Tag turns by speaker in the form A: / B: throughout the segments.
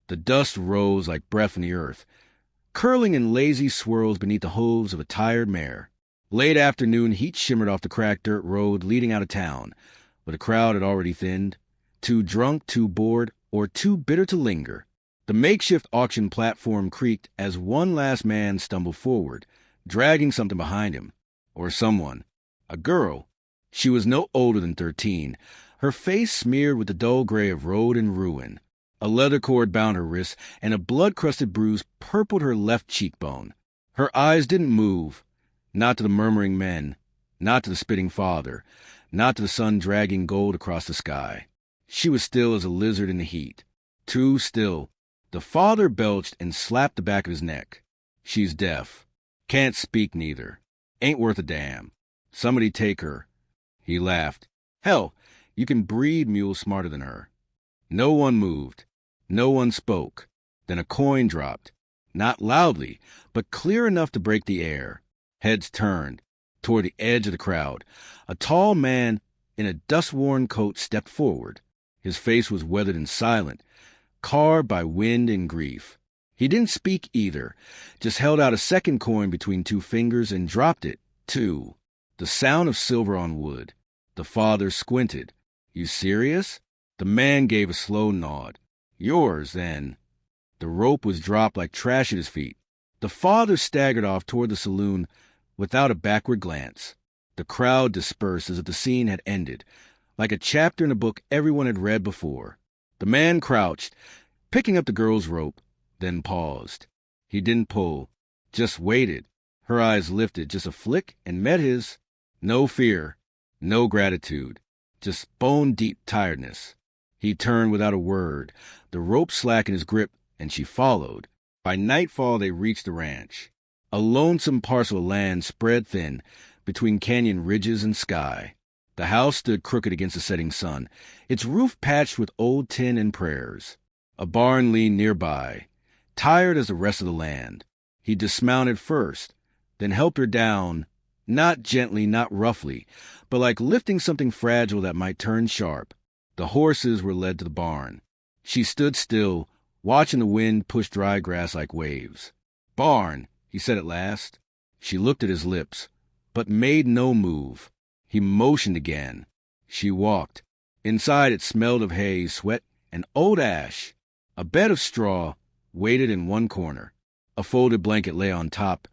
A: The dust rose like breath from the earth, curling in lazy swirls beneath the hooves of a tired mare. Late afternoon heat shimmered off the cracked dirt road leading out of town, but the crowd had already thinned, too drunk, too bored, or too bitter to linger. The makeshift auction platform creaked as one last man stumbled forward, dragging something behind him. Or someone. A girl. She was no older than 13, her face smeared with the dull gray of road and ruin. A leather cord bound her wrists, and a blood-crusted bruise purpled her left cheekbone. Her eyes didn't move, not to the murmuring men, not to the spitting father, not to the sun dragging gold across the sky. She was still as a lizard in the heat. Too still. The father belched and slapped the back of his neck. She's deaf. Can't speak neither. Ain't worth a damn. Somebody take her. He laughed. Hell, you can breed mules smarter than her. No one moved. No one spoke. Then a coin dropped. Not loudly, but clear enough to break the air. Heads turned. Toward the edge of the crowd, a tall man in a dust-worn coat stepped forward. His face was weathered and silent, carved by wind and grief. He didn't speak either, just held out a second coin between two fingers and dropped it, too. The sound of silver on wood. The father squinted. You serious? The man gave a slow nod. Yours, then. The rope was dropped like trash at his feet. The father staggered off toward the saloon without a backward glance. The crowd dispersed as if the scene had ended, like a chapter in a book everyone had read before. The man crouched, picking up the girl's rope, then paused. He didn't pull, just waited. Her eyes lifted just a flick and met his. No fear, no gratitude, just bone-deep tiredness. He turned without a word. The rope slackened his grip, and she followed. By nightfall they reached the ranch, a lonesome parcel of land spread thin between canyon ridges and sky. The house stood crooked against the setting sun, its roof patched with old tin and prayers. A barn leaned nearby, tired as the rest of the land. He dismounted first, then helped her down, not gently, not roughly, but like lifting something fragile that might turn sharp. The horses were led to the barn. She stood still, watching the wind push dry grass like waves. Barn, he said at last. She looked at his lips, but made no move. He motioned again. She walked. Inside it smelled of hay, sweat, and old ash. A bed of straw waited in one corner. A folded blanket lay on top,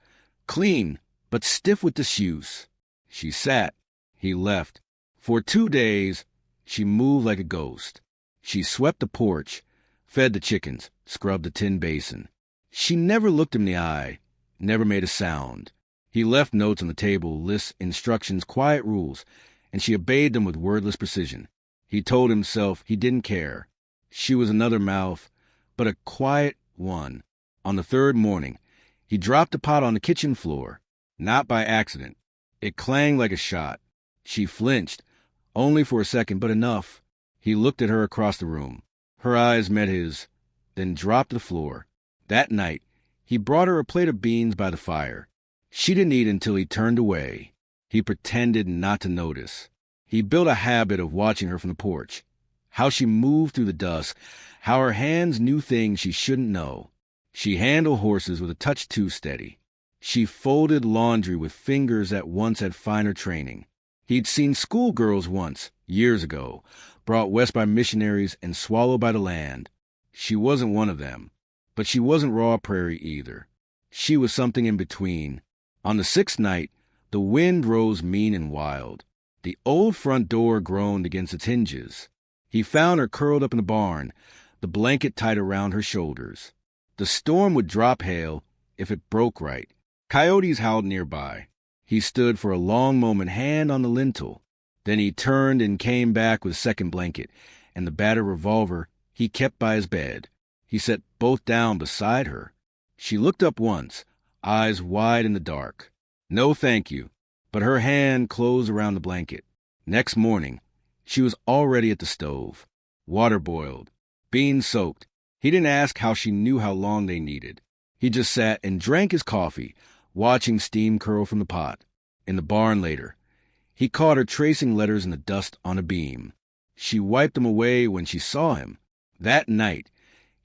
A: clean, but stiff with disuse. She sat. He left. For 2 days, she moved like a ghost. She swept the porch, fed the chickens, scrubbed the tin basin. She never looked him in the eye, never made a sound. He left notes on the table, lists, instructions, quiet rules, and she obeyed them with wordless precision. He told himself he didn't care. She was another mouth, but a quiet one. On the third morning, he dropped the pot on the kitchen floor, not by accident. It clanged like a shot. She flinched, only for a second, but enough. He looked at her across the room. Her eyes met his, then dropped to the floor. That night, he brought her a plate of beans by the fire. She didn't eat until he turned away. He pretended not to notice. He built a habit of watching her from the porch. How she moved through the dusk, how her hands knew things she shouldn't know. She handled horses with a touch too steady. She folded laundry with fingers that once had finer training. He'd seen schoolgirls once, years ago, brought west by missionaries and swallowed by the land. She wasn't one of them, but she wasn't raw prairie either. She was something in between. On the 6th night, the wind rose mean and wild. The old front door groaned against its hinges. He found her curled up in the barn, the blanket tight around her shoulders. The storm would drop hail if it broke right. Coyotes howled nearby. He stood for a long moment, hand on the lintel. Then he turned and came back with a second blanket and the battered revolver he kept by his bed. He set both down beside her. She looked up once, eyes wide in the dark. No, thank you. But her hand closed around the blanket. Next morning, she was already at the stove. Water boiled, beans soaked. He didn't ask how she knew how long they needed. He just sat and drank his coffee, watching steam curl from the pot. In the barn later, he caught her tracing letters in the dust on a beam. She wiped them away when she saw him. That night,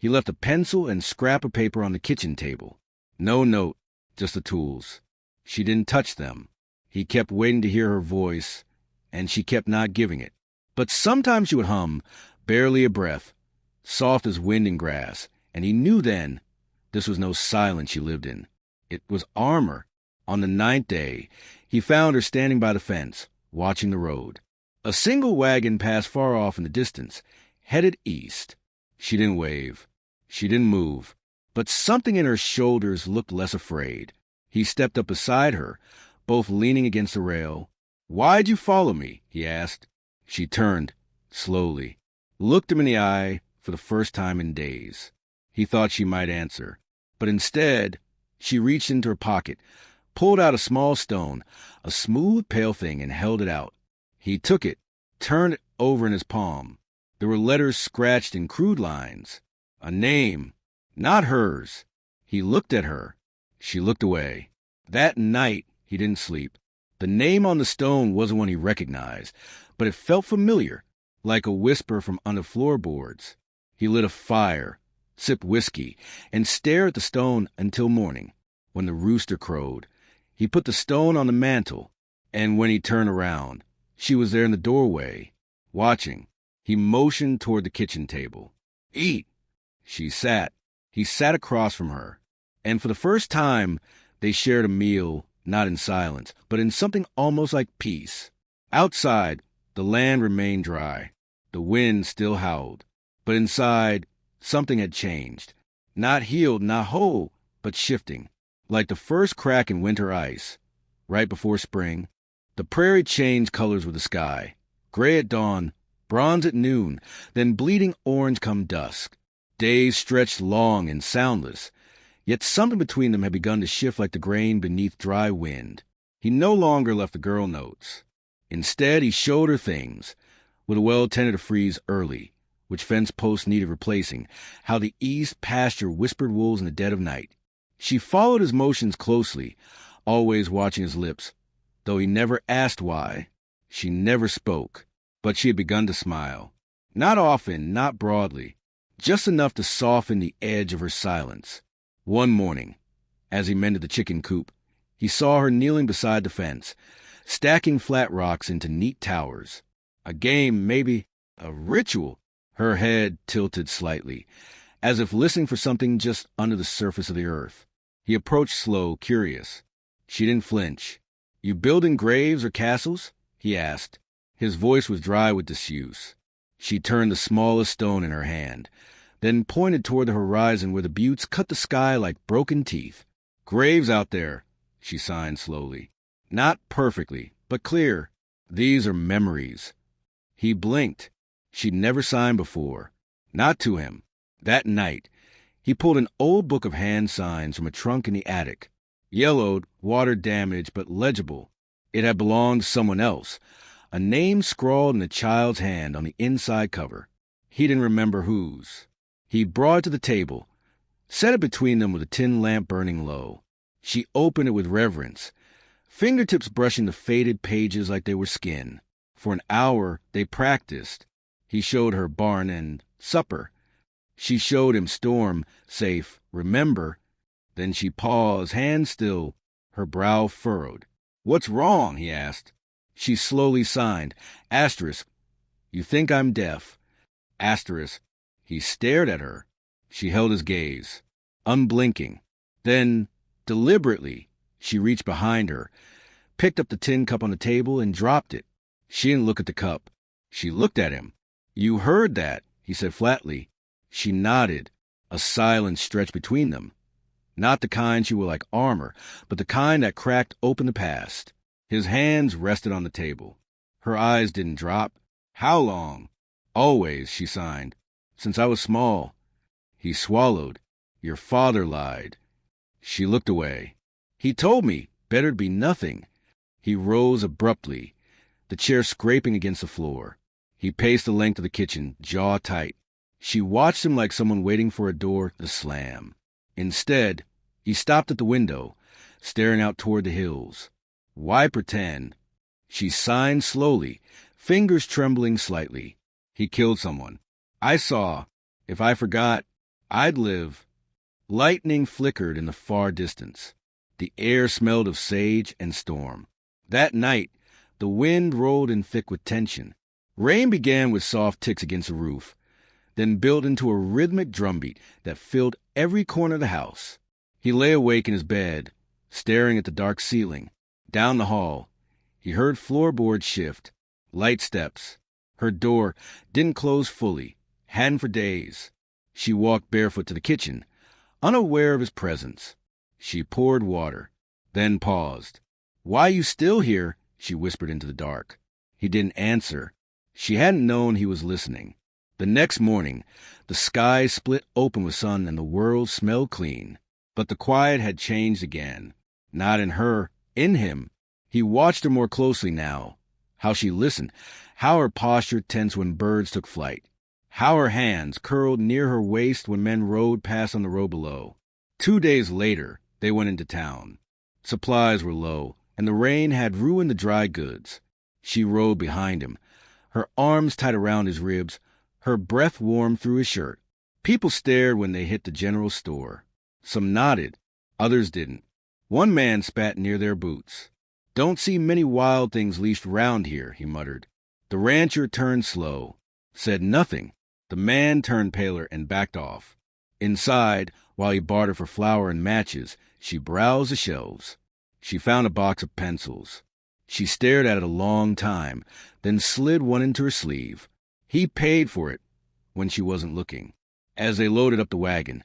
A: He left a pencil and scrap of paper on the kitchen table. No note, just the tools. She didn't touch them. He kept waiting to hear her voice, and she kept not giving it. But sometimes she would hum, barely a breath, soft as wind and grass, and he knew then this was no silence she lived in. It was armor. On the 9th day, he found her standing by the fence, watching the road. A single wagon passed far off in the distance, headed east. She didn't wave. She didn't move. But something in her shoulders looked less afraid. He stepped up beside her, both leaning against the rail. "Why'd you follow me?" he asked. She turned, slowly, looked him in the eye for the first time in days. He thought she might answer. But instead, she reached into her pocket, pulled out a small stone, a smooth, pale thing, and held it out. He took it, turned it over in his palm. There were letters scratched in crude lines. A name, not hers. He looked at her. She looked away. That night, he didn't sleep. The name on the stone wasn't one he recognized, but it felt familiar, like a whisper from under floorboards. He lit a fire, sipped whiskey, and stared at the stone until morning, when the rooster crowed. He put the stone on the mantel, and when he turned around, she was there in the doorway, watching. He motioned toward the kitchen table. "Eat." She sat. He sat across from her. And for the first time, they shared a meal, not in silence, but in something almost like peace. Outside, the land remained dry. The wind still howled. But inside, something had changed. Not healed, not whole, but shifting. Like the first crack in winter ice. Right before spring, the prairie changed colors with the sky. Gray at dawn, bronze at noon, then bleeding orange come dusk. Days stretched long and soundless, yet something between them had begun to shift like the grain beneath dry wind. He no longer left the girl notes. Instead, he showed her things. With a well tended to freeze early, which fence posts needed replacing, how the east pasture whispered wolves in the dead of night. She followed his motions closely, always watching his lips, though he never asked why. She never spoke, but she had begun to smile. Not often, not broadly, just enough to soften the edge of her silence. One morning, as he mended the chicken coop, he saw her kneeling beside the fence, stacking flat rocks into neat towers. A game, maybe, a ritual. Her head tilted slightly, as if listening for something just under the surface of the earth. He approached slow, curious. She didn't flinch. "You building graves or castles?" he asked. His voice was dry with disuse. She turned the smallest stone in her hand, then pointed toward the horizon where the buttes cut the sky like broken teeth. "Graves out there," she signed slowly. "Not perfectly, but clear. These are memories." He blinked. She'd never signed before. Not to him. That night, he pulled an old book of hand signs from a trunk in the attic. Yellowed, water-damaged, but legible. It had belonged to someone else. A name scrawled in a child's hand on the inside cover. He didn't remember whose. He brought it to the table, set it between them with a tin lamp burning low. She opened it with reverence, fingertips brushing the faded pages like they were skin. For an hour, they practiced. He showed her barn and supper. She showed him storm, safe, remember. Then she paused, hand still, her brow furrowed. "What's wrong?" he asked. She slowly signed. Asterisk. "You think I'm deaf." Asterisk. He stared at her. She held his gaze, unblinking. Then, deliberately, she reached behind her, picked up the tin cup on the table, and dropped it. She didn't look at the cup. She looked at him. "You heard that," he said flatly. She nodded. A silence stretched between them. Not the kind she would like armor, but the kind that cracked open the past. His hands rested on the table. Her eyes didn't drop. "How long?" "Always," she signed. "Since I was small." He swallowed. "Your father lied." She looked away. "He told me better'd be nothing." He rose abruptly, the chair scraping against the floor. He paced the length of the kitchen, jaw tight. She watched him like someone waiting for a door to slam. Instead, he stopped at the window, staring out toward the hills. Why pretend? She signed slowly, fingers trembling slightly. "He killed someone. I saw. If I forgot, I'd live. Lightning flickered in the far distance. The air smelled of sage and storm. That night, the wind rolled in thick with tension. Rain began with soft ticks against the roof, then built into a rhythmic drumbeat that filled every corner of the house. He lay awake in his bed, staring at the dark ceiling. Down the hall, he heard floorboards shift, light steps. Her door didn't close fully, hadn't for days. She walked barefoot to the kitchen, unaware of his presence. She poured water, then paused. "Why you still here?" she whispered into the dark. He didn't answer. She hadn't known he was listening. The next morning, the sky split open with sun and the world smelled clean. But the quiet had changed again. Not in her, in him. He watched her more closely now. How she listened, how her posture tensed when birds took flight, how her hands curled near her waist when men rode past on the road below. 2 days later, they went into town. Supplies were low, and the rain had ruined the dry goods. She rode behind him, her arms tight around his ribs, her breath warm through his shirt. People stared when they hit the general store. Some nodded, others didn't. One man spat near their boots. "Don't see many wild things leashed round here," he muttered. The rancher turned slow, said nothing. The man turned paler and backed off. Inside, while he bartered for flour and matches, she browsed the shelves. She found a box of pencils. She stared at it a long time, then slid one into her sleeve. He paid for it when she wasn't looking. As they loaded up the wagon,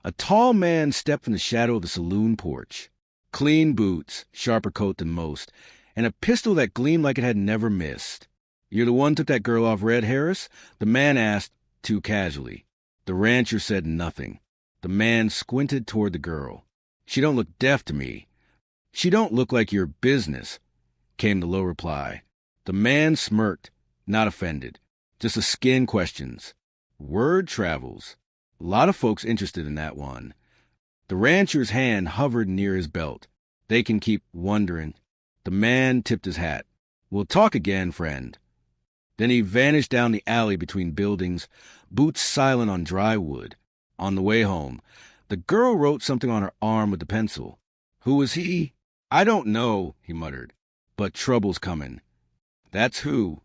A: a tall man stepped from the shadow of the saloon porch. Clean boots, sharper coat than most, and a pistol that gleamed like it had never missed. "You're the one took that girl off Red Harris?" the man asked, too casually. The rancher said nothing. The man squinted toward the girl. "She don't look deaf to me." "She don't look like your business," came the low reply. The man smirked, not offended. "Just a skin questions. Word travels. A lot of folks interested in that one." The rancher's hand hovered near his belt. "They can keep wondering." The man tipped his hat. "We'll talk again, friend." Then he vanished down the alley between buildings, boots silent on dry wood. On the way home, the girl wrote something on her arm with the pencil. "Who was he?" "I don't know," he muttered. "But trouble's coming." "That's who."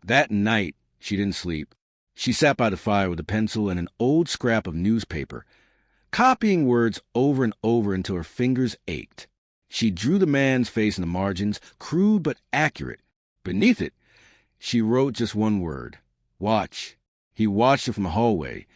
A: That night, she didn't sleep. She sat by the fire with a pencil and an old scrap of newspaper, copying words over and over until her fingers ached. She drew the man's face in the margins, crude but accurate. Beneath it, she wrote just one word: watch. He watched her from the hallway,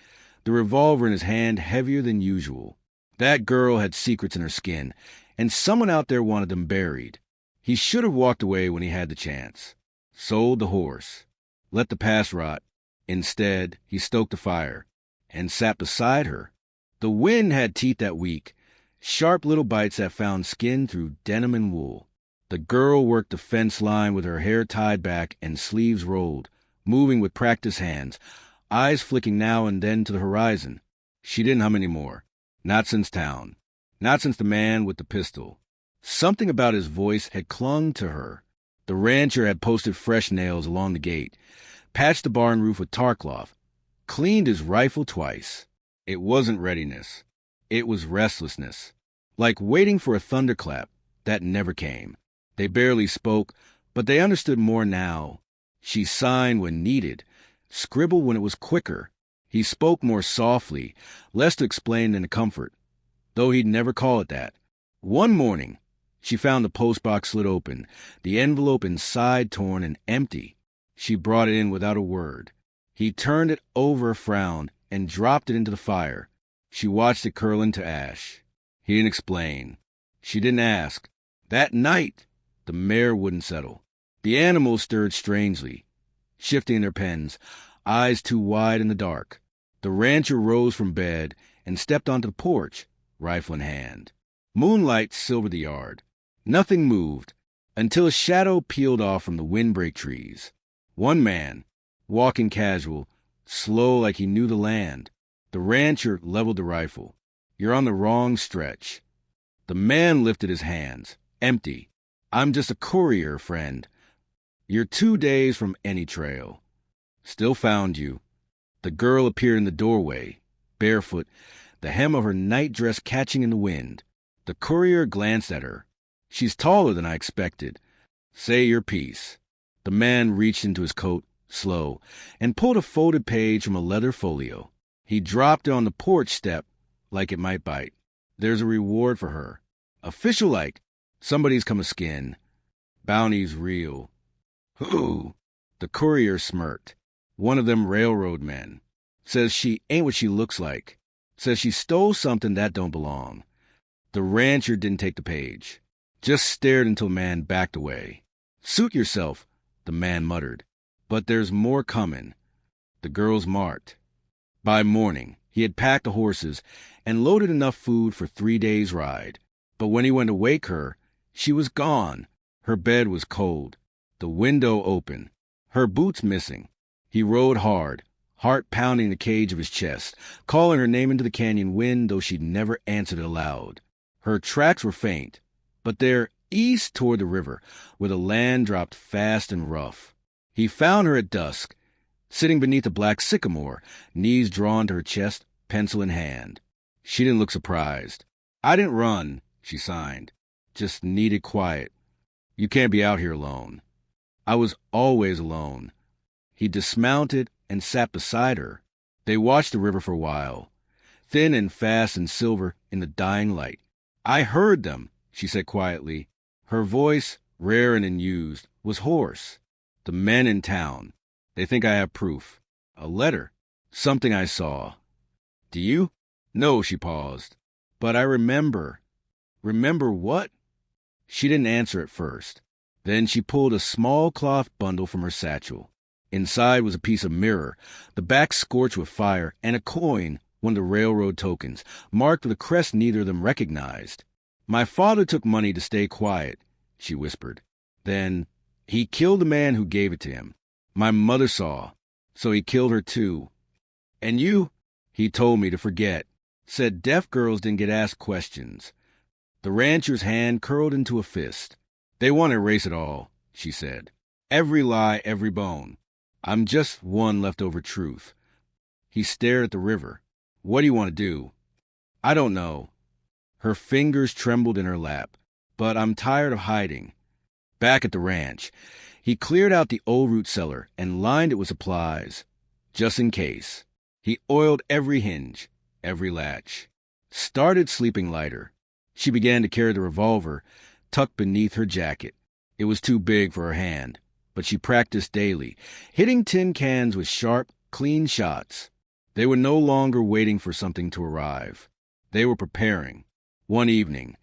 A: the revolver in his hand heavier than usual. That girl had secrets in her skin, and someone out there wanted them buried. He should have walked away when he had the chance. Sold the horse. Let the past rot. Instead, he stoked the fire and sat beside her. The wind had teeth that week, sharp little bites that found skin through denim and wool. The girl worked the fence line with her hair tied back and sleeves rolled, moving with practiced hands, eyes flicking now and then to the horizon. She didn't hum anymore. Not since town. Not since the man with the pistol. Something about his voice had clung to her. The rancher had posted fresh nails along the gate, patched the barn roof with tar cloth, cleaned his rifle twice. It wasn't readiness. It was restlessness. Like waiting for a thunderclap that never came. They barely spoke, but they understood more now. She signed when needed, scribbled when it was quicker. He spoke more softly, less to explain than to comfort, though he'd never call it that. One morning, she found the postbox slit open, the envelope inside torn and empty. She brought it in without a word. He turned it over, frowned, and dropped it into the fire. She watched it curl into ash. He didn't explain. She didn't ask. That night, the mare wouldn't settle. The animals stirred strangely, shifting in their pens, eyes too wide in the dark. The rancher rose from bed and stepped onto the porch, rifle in hand. Moonlight silvered the yard. Nothing moved until a shadow peeled off from the windbreak trees. One man, walking casual, slow like he knew the land. The rancher leveled the rifle. "You're on the wrong stretch." The man lifted his hands, empty. "I'm just a courier, friend. You're 2 days from any trail." "Still found you." The girl appeared in the doorway, barefoot, the hem of her nightdress catching in the wind. The courier glanced at her. She's taller than I expected. Say your piece. The man reached into his coat, slow, and pulled a folded page from a leather folio. He dropped it on the porch step like it might bite. There's a reward for her. Official-like. Somebody's come a skin. Bounty's real. Who? The courier smirked. One of them railroad men. Says she ain't what she looks like. Says she stole something that don't belong. The rancher didn't take the page. Just stared until the man backed away. Suit yourself, the man muttered. But there's more coming. The girls marked. By morning, he had packed the horses and loaded enough food for 3 days' ride. But when he went to wake her, she was gone. Her bed was cold. The window open. Her boots missing. He rode hard, heart pounding the cage of his chest, calling her name into the canyon wind, though she'd never answered it aloud. Her tracks were faint, but they're east toward the river, where the land dropped fast and rough. He found her at dusk, sitting beneath a black sycamore, knees drawn to her chest, pencil in hand. She didn't look surprised. I didn't run, she signed. Just needed quiet. You can't be out here alone. I was always alone. He dismounted and sat beside her. They watched the river for a while, thin and fast and silver in the dying light. I heard them, she said quietly. Her voice, rare and unused, was hoarse. The men in town. They think I have proof. A letter. Something I saw. Do you? No, she paused. But I remember. Remember what? She didn't answer at first. Then she pulled a small cloth bundle from her satchel. Inside was a piece of mirror, the back scorched with fire, and a coin, one of the railroad tokens, marked with a crest neither of them recognized. My father took money to stay quiet, she whispered. Then, he killed the man who gave it to him. My mother saw, so he killed her too. And you? He told me to forget. Said deaf girls didn't get asked questions. The rancher's hand curled into a fist. They want to erase it all, she said. Every lie, every bone. I'm just one leftover truth. He stared at the river. What do you want to do? I don't know. Her fingers trembled in her lap. But I'm tired of hiding. Back at the ranch, he cleared out the old root cellar and lined it with supplies, just in case. He oiled every hinge, every latch. Started sleeping lighter. She began to carry the revolver tucked beneath her jacket. It was too big for her hand, but she practiced daily, hitting tin cans with sharp, clean shots. They were no longer waiting for something to arrive. They were preparing. One evening,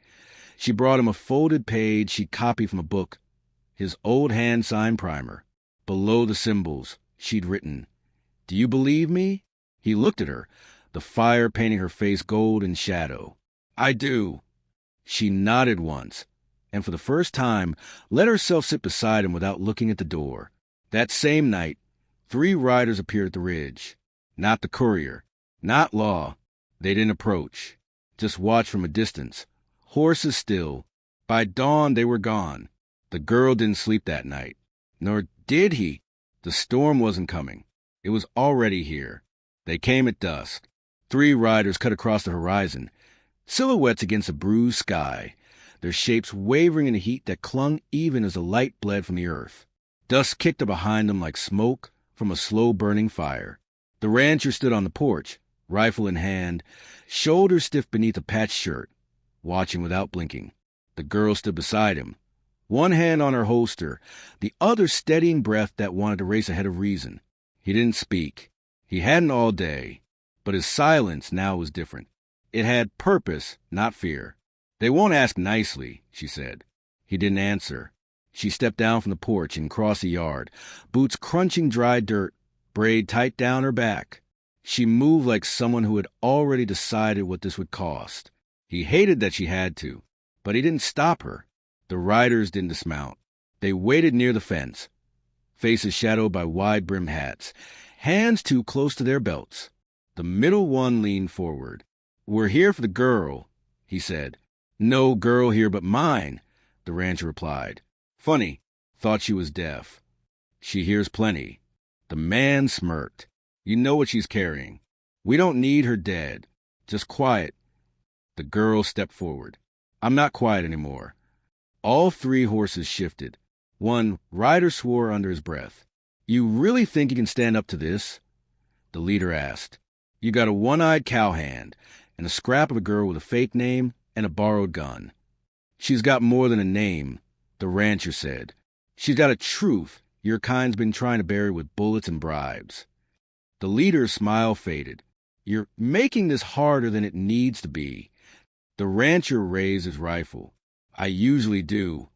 A: she brought him a folded page she copied from a book, his old hand-signed primer. Below the symbols, she'd written, "Do you believe me?" He looked at her, the fire painting her face gold in shadow. "I do." She nodded once, and for the first time let herself sit beside him without looking at the door. That same night, 3 riders appeared at the ridge. Not the courier, not Law. They didn't approach, just watched from a distance, horses still. By dawn they were gone. The girl didn't sleep that night. Nor did he. The storm wasn't coming. It was already here. They came at dusk. 3 riders cut across the horizon, silhouettes against a bruised sky, their shapes wavering in a heat that clung even as the light bled from the earth. Dust kicked up behind them like smoke from a slow-burning fire. The rancher stood on the porch, rifle in hand, shoulders stiff beneath a patched shirt, watching without blinking. The girl stood beside him, one hand on her holster, the other steadying breath that wanted to race ahead of reason. He didn't speak. He hadn't all day, but his silence now was different. It had purpose, not fear. "They won't ask nicely," she said. He didn't answer. She stepped down from the porch and crossed the yard, boots crunching dry dirt, braid tight down her back. She moved like someone who had already decided what this would cost. He hated that she had to, but he didn't stop her. The riders didn't dismount. They waited near the fence, faces shadowed by wide-brimmed hats, hands too close to their belts. The middle one leaned forward. "We're here for the girl," he said. "No girl here but mine," the rancher replied. "Funny, thought she was deaf." "She hears plenty." The man smirked. "You know what she's carrying." We don't need her dead. Just quiet. The girl stepped forward. I'm not quiet anymore. All three horses shifted. One rider swore under his breath. You really think you can stand up to this? The leader asked. You got a one-eyed cowhand and a scrap of a girl with a fake name and a borrowed gun. She's got more than a name, the rancher said. She's got a truth your kind's been trying to bury with bullets and bribes. The leader's smile faded. You're making this harder than it needs to be. The rancher raised his rifle. I usually do.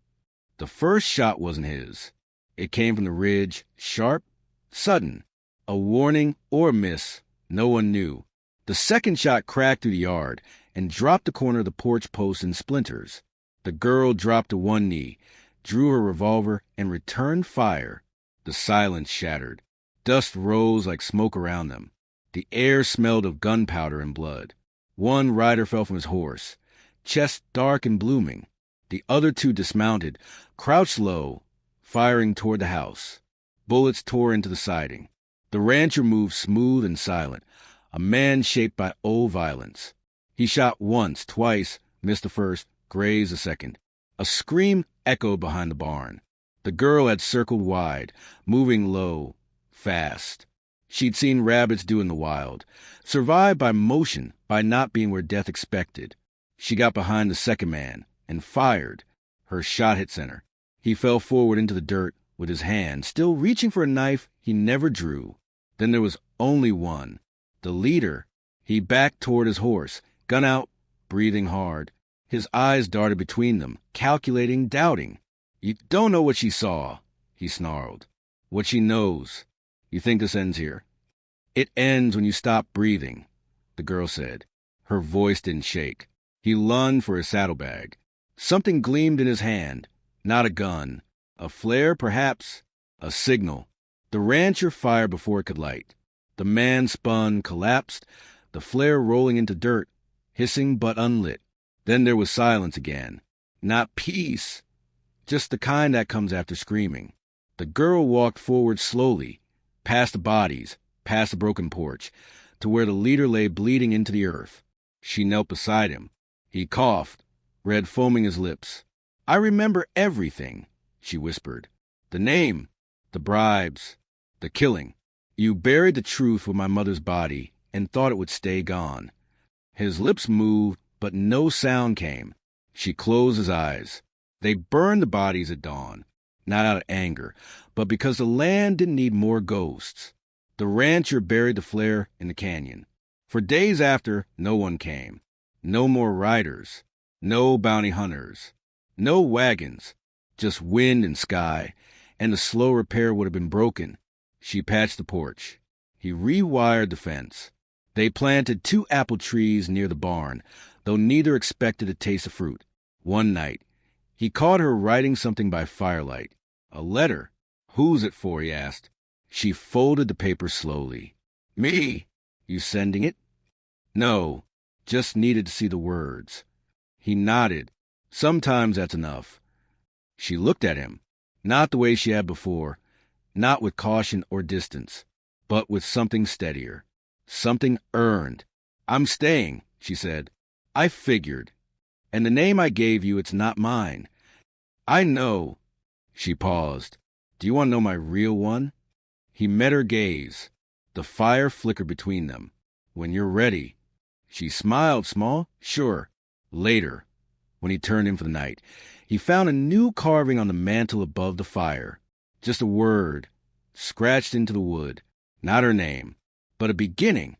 A: The first shot wasn't his. It came from the ridge, sharp, sudden. A warning or a miss, no one knew. The second shot cracked through the yard and dropped the corner of the porch post in splinters. The girl dropped to one knee, drew her revolver, and returned fire. The silence shattered. Dust rose like smoke around them. The air smelled of gunpowder and blood. One rider fell from his horse, chest dark and blooming. The other two dismounted, crouched low, firing toward the house. Bullets tore into the siding. The rancher moved smooth and silent, a man shaped by old violence. He shot once, twice, missed the first, grazed the second. A scream echoed behind the barn. The girl had circled wide, moving low, fast. She'd seen rabbits do in the wild, survived by motion, by not being where death expected. She got behind the second man and fired. Her shot hit center. He fell forward into the dirt with his hand, still reaching for a knife he never drew. Then there was only one. The leader. He backed toward his horse, gun out, breathing hard. His eyes darted between them, calculating, doubting. You don't know what she saw, he snarled. What she knows. You think this ends here? It ends when you stop breathing, the girl said. Her voice didn't shake. He lunged for his saddlebag. Something gleamed in his hand. Not a gun. A flare, perhaps. A signal. The rancher fired before it could light. The man spun, collapsed, the flare rolling into dirt, hissing but unlit. Then there was silence again. Not peace, just the kind that comes after screaming. The girl walked forward slowly, past the bodies, past the broken porch, to where the leader lay bleeding into the earth. She knelt beside him. He coughed, red foaming his lips. I remember everything, she whispered. The name, the bribes, the killing. You buried the truth with my mother's body and thought it would stay gone. His lips moved, but no sound came. She closed his eyes. They burned the bodies at dawn, not out of anger, but because the land didn't need more ghosts. The rancher buried the flare in the canyon. For days after, no one came. No more riders. No bounty hunters. No wagons. Just wind and sky, and the slow repair would have been broken. She patched the porch. He rewired the fence. They planted 2 apple trees near the barn, though neither expected to taste the fruit. One night, he caught her writing something by firelight. A letter. Who's it for? He asked. She folded the paper slowly. Me. You sending it? No. Just needed to see the words. He nodded. Sometimes that's enough. She looked at him. Not the way she had before. Not with caution or distance, but with something steadier. Something earned. I'm staying, she said. I figured. And the name I gave you, it's not mine. I know. She paused. Do you want to know my real one? He met her gaze. The fire flickered between them. When you're ready. She smiled small. Sure. Later. When he turned in for the night, he found a new carving on the mantel above the fire. Just a word, scratched into the wood. Not her name, but a beginning.